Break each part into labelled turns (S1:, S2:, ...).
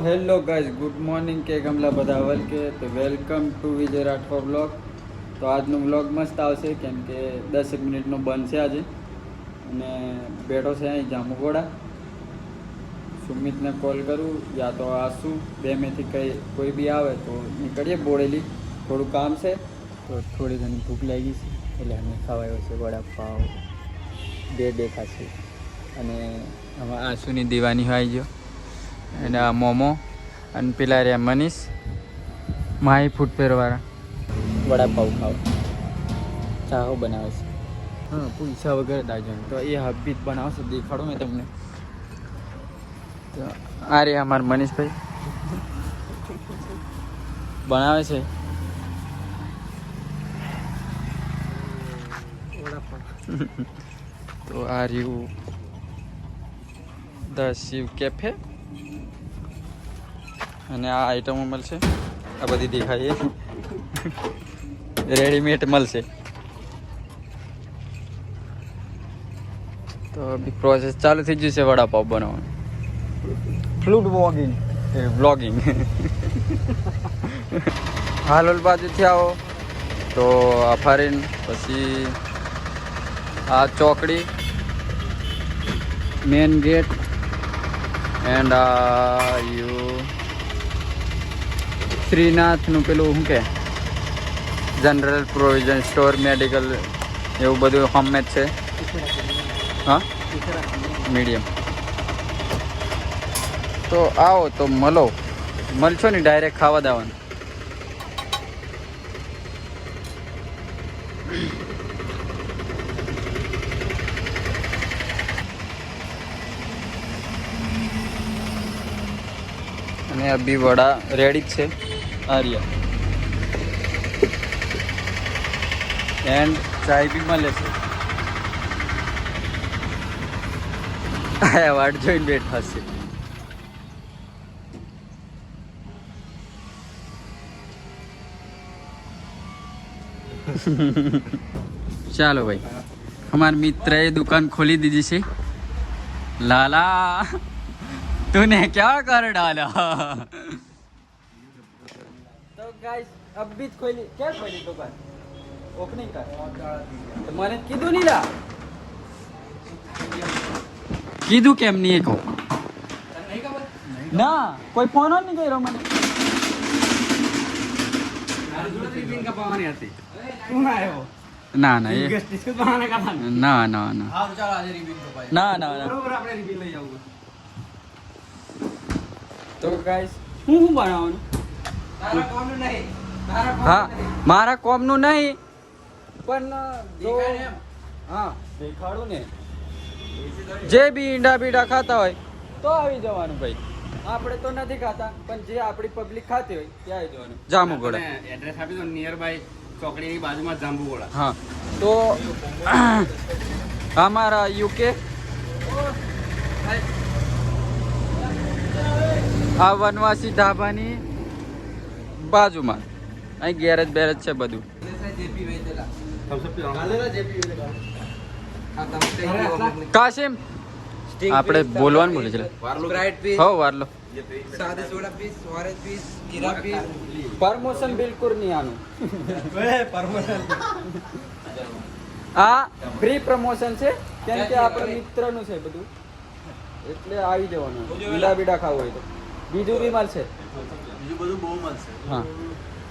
S1: Hello guys, good morning કે ગમલા બધા વલ કે તો welcome to Vijay Rathwa blog. તો આજનો બ્લોગ મસ્ત આવશે કેમ કે 10 મિનિટનો બંધ છે આજે. અને બેઠો છે અહીં જામુગોડા. સુમિતને કોલ કરું યા તો આસુ બેમાંથી કોઈ બી આવે તો નીકળીએ બોડેલી. થોડું કામ છે તો થોડી ઘણી ભૂખ લાગી છે એટલે અમે ખવાયો છે વડાપાવ બે દેખાશે. અને આમાં આસુની દીવાની આવી ગયો અને આ મોમો અને પેલા રહ્યા મનીષ માહી ફૂટપેરવાળા વડાપાવ ખાવા ચાહો બનાવે છે. હા, પૈસા વગર દાજો તો એ હબીત બનાવશે, દેખાડો મેં તમને. તો આ રે અમારા મનીષભાઈ બનાવે છે તો આ રહ્યું ધ શિવ કેફે અને આ આઈટમો મળશે. આ બધી દેખાય રેડીમેડ મળશે. તો બી પ્રોસેસ ચાલુ થઈ જશે વડાપાવ બનાવવાનું. ફ્લૂડ વ્લોગિંગ હાલોલ બાજુથી આવો તો આ ફરીને પછી આ ચોકડી મેન ગેટ એન્ડ યુ શ્રીનાથનું પેલું શું કે જનરલ પ્રોવિઝન સ્ટોર મેડિકલ એવું બધું હોમમેડ છે. હા, મીડિયમ. તો આવો તો મળશો ને ડાયરેક્ટ ખાવા દેવાનું. અને આ બી વડા રેડી જ છે આર્યા એન્ડ ચાય બી મળે છે. આયા વાટ જોઈને બેઠા છે. ચાલો ભાઈ, हमारे मित्र दुकान खोली दीजिए से. लाला तूने क्या कर डाला? तो गाइस अब भी खोली क्या खोली दुकान ओपनिंग कर तो मैंने कीधु नहीं ला कीधु केम नहीं को ना कोई फोन और नहीं करो मैंने ના ના એ ના ના ના ના ના તો ગાઈસ હું બનાવવાનું હા મારા કોમનું નહીં પણ હા દેખાડું ને જે બી ઈંડા બીડા ખાતા હોય તો આવી જવાનું ભાઈ. આપણે તો નથી ખાતા પણ જે આપણી પબ્લિક ખાતી હોય ત્યાં આવી જવાનું. જામુગોડા એડ્રેસ આપી દો નિયર બાય ચોકડીની બાજુમાં જાંબુગોડા. હા તો અમારા યુકે આ વનવાસી ધાબાની બાજુમાં અહીં ગેરેજ બેરેજ છે બધું. કાશિમ આપણે બોલવાનું બોલે છે હો વારલો પ્રમોશન બિલકુલ નહીં આનું. આ ફ્રી પ્રમોશન છે કેમ કે આપણા મિત્રનું છે બધું એટલે આવી જવાનું. ઈંડા બીડા ખાવું હોય તો બીજું બી મળશે, બીજું બધું બહુ મળશે. હા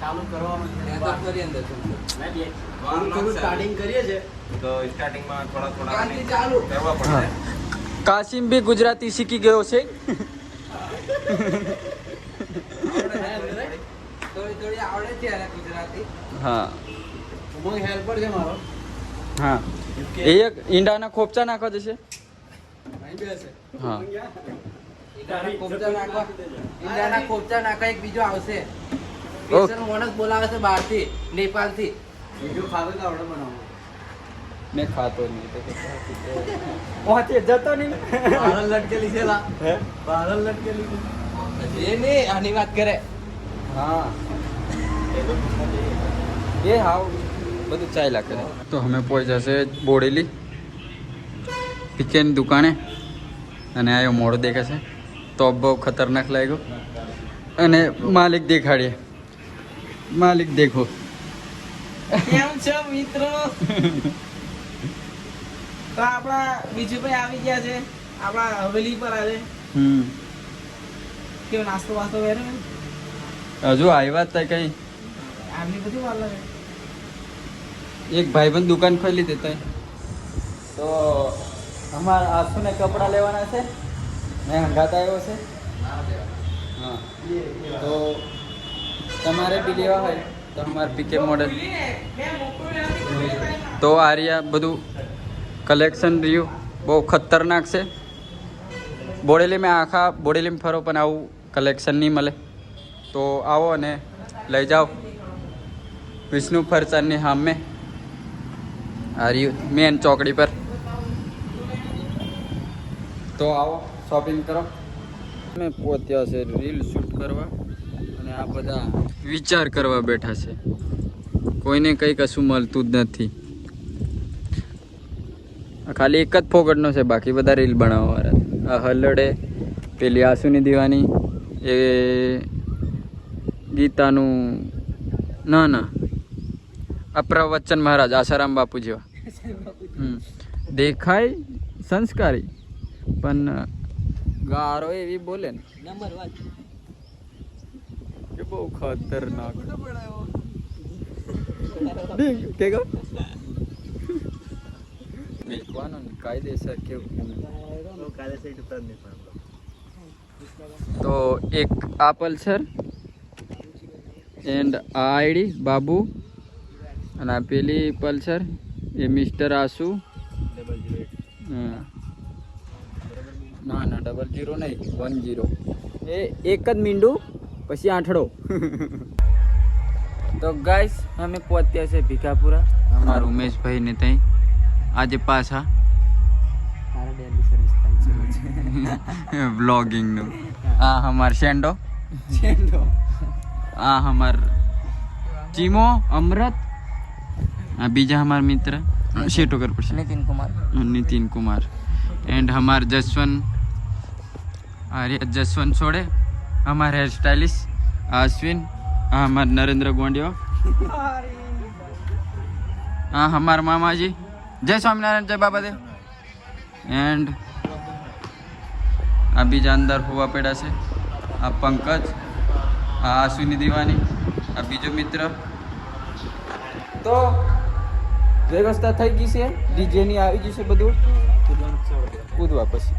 S1: ચાલુ કરવાનું સ્ટાર્ટિંગ કરીએ છે તો સ્ટાર્ટિંગમાં થોડા ચાલુ કરવા પડશે. કાશિમ બી ગુજરાતી શીખી ગયો છે. હા હેલ્પર છે મારો. હા એક ઈંડાના ખોપચા નાખવા જશે. હા
S2: ઈંડાના ખોપચા નાખવા એક બીજો આવશે. મોણસ બોલાવે છે બહારથી નેપાળથી. બીજું ખાવે તો આવડે બનાવવું.
S1: મેં ખાતો નહીં તો જતો નહીં.
S2: બહાર લટકેલી છે લા હે બહાર લટકેલી છે એ નહીં આની વાત કરે.
S1: હા એ હાવ બધું ચાલ્યા કરે. તો અમે પહોંચ્યા છે બોડેલી પીકેની દુકાને અને આ મોડો દેખે છે તો બહુ ખતરનાક લાગ્યો અને માલિક દેખાડીએ માલિક દેખો
S3: કેમ છો મિત્રો? તો આપણા બીજુભાઈ આવી ગયા છે આપણા હવેલી પર આજે. કેવો નાસ્તો વાસ્તો વેરે
S1: હજુ આવ્યા હતા કઈ
S3: આમની બધી વાર લાગે.
S1: એક ભાઈબંધ દુકાન ખોલી દેતા તો અમારા આસુને કપડાં લેવાના છે મેં હંગાત આવ્યો છે હા તો તમારે બી લેવા હોય તો અમારે પીકે મોડેલ તો આ રહ્યા બધું કલેક્શન રહ્યું બહુ ખતરનાક છે બોડેલીમાં આખા બોડેલીમાં ફરો પણ આવું કલેક્શન નહીં મળે તો આવો અને લઈ જાઓ વિષ્ણુ ફરસાણની સામે આ રહ્યું મેન ચોકડી પર તો આવો શોપિંગ કરો અમે પહોંચ્યા છે રીલ શૂટ કરવા અને આ બધા વિચાર કરવા બેઠા છે કોઈને કંઈ કશું મળતું જ નથી ખાલી એક જ ફોકટનો છે બાકી બધા રીલ બનાવવાવાળા આ હલડે પેલી આસુની દીવાની એ ગીતાનું ના ના આ પ્રવચન મહારાજ આસારામ બાપુ જેવા દેખાય સંસ્કારી પણ ગારો એવી બોલે ને
S3: નંબર 1
S1: કે બહુ ખતરનાક કે ગો મેલવાનો ને કાયદેસર કેવું
S3: કાલે સાઈડ ઉપર નહીં
S1: તો એક આ પલ્સર એન્ડ આ આઈડી બાબુ અને આ પેલી પલ્સર એ મિસ્ટર આસુ ના ના 00 નહીં 10 એ એક જ મીંડું પછી આઠડો તો ગાઈસ અમે પહોંચ્યા છે ભીખાપુરા અમારા ઉમેશભાઈ ને ત્યાં આજે પાછા
S3: મારા ડેલી સર્વિસ થાય છે
S1: વ્લોગિંગ નું આ હમાર શેન્ડો આ હમાર ચીમો અમૃત આ બીજા हमार मित्र शेटो कर पड़े नितिन कुमार एंड हमार जसवंत अरे जसवंत छोड़े हमारे हेयर स्टाइलिस्ट अश्विन हमार नरेंद्र गोंडियो हाँ हमार मामा जी जय स्वामीनारायण जय बाबा देव एंड આ બીજા અંદર હોવા પડ્યા છે આ પંકજ આ આસુની દીવાની આ બીજો મિત્ર તો વ્યવસ્થા થઈ ગઈ છે ડીજેની આવી ગઈ છે બધું કૂદવા પછી